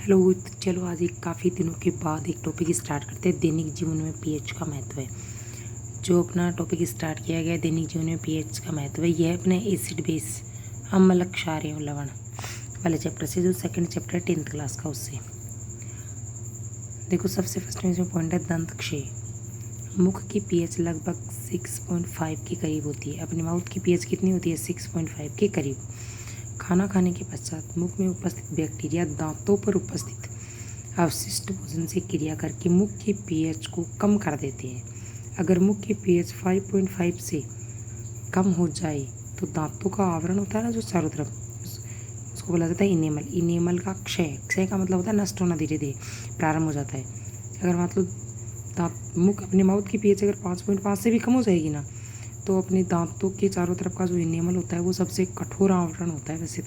Hello, तो चलो आज एक काफ़ी दिनों के बाद एक टॉपिक स्टार्ट करते हैं। दैनिक जीवन में पीएच का महत्व है। जो अपना टॉपिक स्टार्ट किया गया है दैनिक जीवन में पीएच का महत्व है, यह है अपने एसिड बेस अम्ल क्षार एवं लवण वाले चैप्टर से, जो सेकंड चैप्टर 10th क्लास का, उससे देखो। सबसे फर्स्ट में जो पॉइंट है दंत क्षय। मुख की पीएच लगभग 6.5 के करीब होती है। अपने माउथ की पीएच कितनी होती है? 6.5 के करीब। खाना खाने के पश्चात मुख में उपस्थित बैक्टीरिया दांतों पर उपस्थित अवशिष्ट भोजन से क्रिया करके मुख के पीएच को कम कर देते हैं। अगर मुख की पीएच 5.5 से कम हो जाए तो दांतों का आवरण होता है ना, जो चारों तरफ, उसको बोला जाता है इनेमल। इनेमल का क्षय, क्षय का मतलब होता है नष्ट होना, धीरे धीरे प्रारंभ हो जाता है। अगर मतलब दांत मुख अपने माउथ की पीएच अगर 5.5 से भी कम हो जाएगी ना, तो अपने दांतों के चारों तरफ का जो इनेमल होता है वो सबसे कठोर आवरण होता है वैसे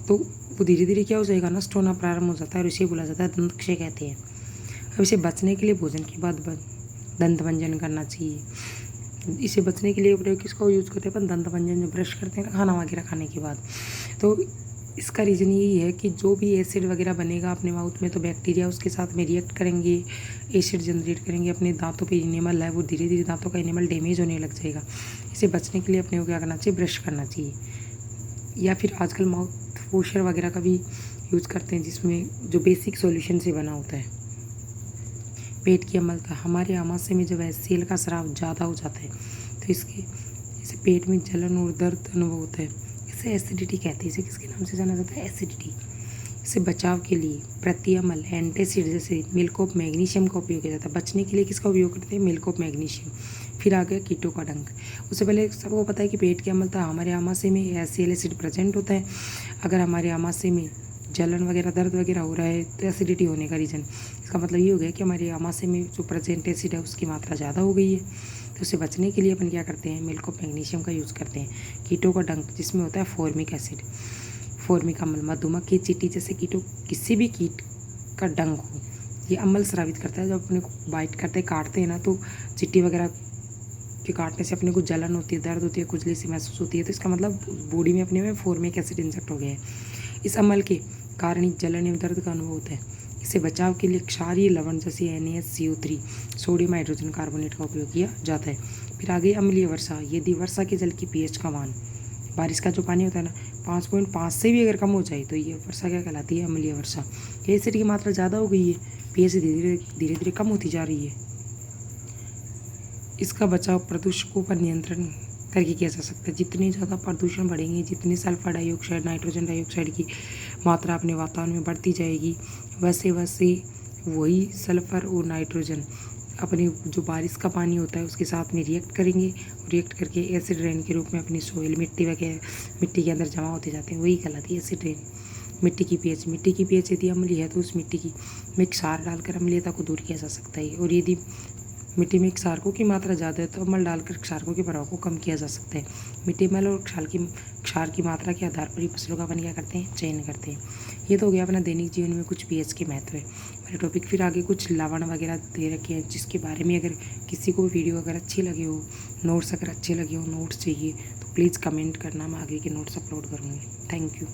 तो वो धीरे धीरे क्या हो जाएगा? नष्ट होना प्रारंभ हो जाता है, और इसे बोला जाता है दंत क्षय कहते हैं। अब इसे बचने के लिए भोजन के बाद दंत मंजन करना चाहिए। इसे बचने के लिए प्रयोग किसका यूज़ करते हैं? अपन दंत मंजन, जो ब्रश करते हैं ना खाना वगैरह खाने के बाद। तो इसका रीज़न यही है कि जो भी एसिड वगैरह बनेगा अपने माउथ में, तो बैक्टीरिया उसके साथ में रिएक्ट करेंगे, एसिड जनरेट करेंगे अपने दांतों पे। इनेमल है वो धीरे धीरे दांतों का इनेमल डैमेज होने लग जाएगा। इसे बचने के लिए अपने को क्या करना चाहिए? ब्रश करना चाहिए, या फिर आजकल माउथ वॉशर वगैरह का भी यूज़ करते हैं, जिसमें जो बेसिक सॉल्यूशन से बना होता है। पेट की अम्लता। हमारे आमाशय में जब HCl का स्राव ज़्यादा हो जाता है तो इसे पेट में जलन और दर्द अनुभव होता है। इसे एसिडिटी कहते हैं। इसे किसके नाम से जाना जाता है? एसिडिटी। इसे बचाव के लिए प्रतिअम्ल एंटासिड जैसे मिल्क ऑफ मैग्नीशियम का उपयोग किया जाता है। बचने के लिए किसका उपयोग करते हैं? Milk of magnesium. फिर आ गया कीटों का डंक। उससे पहले सबको पता है कि पेट की अम्लता, हमारे आमाशय में HCl एसिड प्रेजेंट होता है। अगर हमारे आमाशय में जलन वगैरह, दर्द वगैरह हो रहा है, तो एसिडिटी होने का रीज़न, इसका मतलब ये हो गया कि हमारे आमाशय में जो प्रेजेंट एसिड है उसकी मात्रा ज़्यादा हो गई है। तो उसे बचने के लिए अपन क्या करते हैं? मिल्क ऑफ मैग्नीशियम का यूज़ करते हैं। कीटों का डंक, जिसमें होता है फॉर्मिक एसिड, फॉर्मिक अम्ल। मधुमक्खी, चींटी जैसे कीटों, किसी भी कीट का डंक हो, ये अम्ल स्रावित करता है। जब अपने को बाइट करते हैं, काटते हैं ना, तो चींटी वगैरह के काटने से अपने को जलन होती है, दर्द होती है, खुजली सी महसूस होती है, तो इसका मतलब बॉडी में अपने में फॉर्मिक एसिड इंजेक्ट हो गया है। इस अम्ल के कारण ही जलन एवं दर्द का अनुभव होता है। इससे बचाव के लिए क्षारीय लवण जैसे NaSCO3, सोडियम हाइड्रोजन कार्बोनेट का उपयोग किया जाता है। फिर आगे अम्लीय वर्षा। यदि वर्षा के जल की pH का मान, बारिश का जो पानी होता है ना, 5.5 से भी अगर कम हो जाए तो ये वर्षा क्या कहलाती है? अम्लीय वर्षा। एसिड की मात्रा ज़्यादा हो गई है, pH धीरे धीरे कम होती जा रही है। इसका बचाव प्रदूषकों पर नियंत्रण करके किया जा सकता है। जितने ज़्यादा प्रदूषण बढ़ेंगे, जितनी सल्फर डाइऑक्साइड, नाइट्रोजन डाइऑक्साइड की मात्रा अपने वातावरण में बढ़ती जाएगी, वैसे वैसे वही सल्फर और नाइट्रोजन अपने जो बारिश का पानी होता है उसके साथ में रिएक्ट करेंगे, और रिएक्ट करके एसिड रेन के रूप में अपनी सोइल, मिट्टी वगैरह, मिट्टी के अंदर जमा होते जाते हैं। वही कहलाती है एसिड रेन। मिट्टी की पीएच यदि अम्लीय है तो उस मिट्टी में क्षार डालकर अम्लीयता को दूर किया जा सकता है। और यदि मिट्टी में क्षारकों की मात्रा ज़्यादा है तो अम्ल डालकर क्षारकों के प्रभाव को कम किया जा सकता है। मिट्टी में और क्षार की मात्रा के आधार पर ही फसलों का अपन क्या करते हैं? चयन करते हैं। ये तो हो गया अपना दैनिक जीवन में कुछ पीएच के महत्व है मेरे टॉपिक। फिर आगे कुछ लवण वगैरह दे रखे हैं, जिसके बारे में अगर किसी को वीडियो अगर अच्छी लगे हो, नोट्स अगर अच्छे लगे हो, नोट्स चाहिए, तो प्लीज़ कमेंट करना, मैं आगे के नोट्स अपलोड करूँगी। Thank you.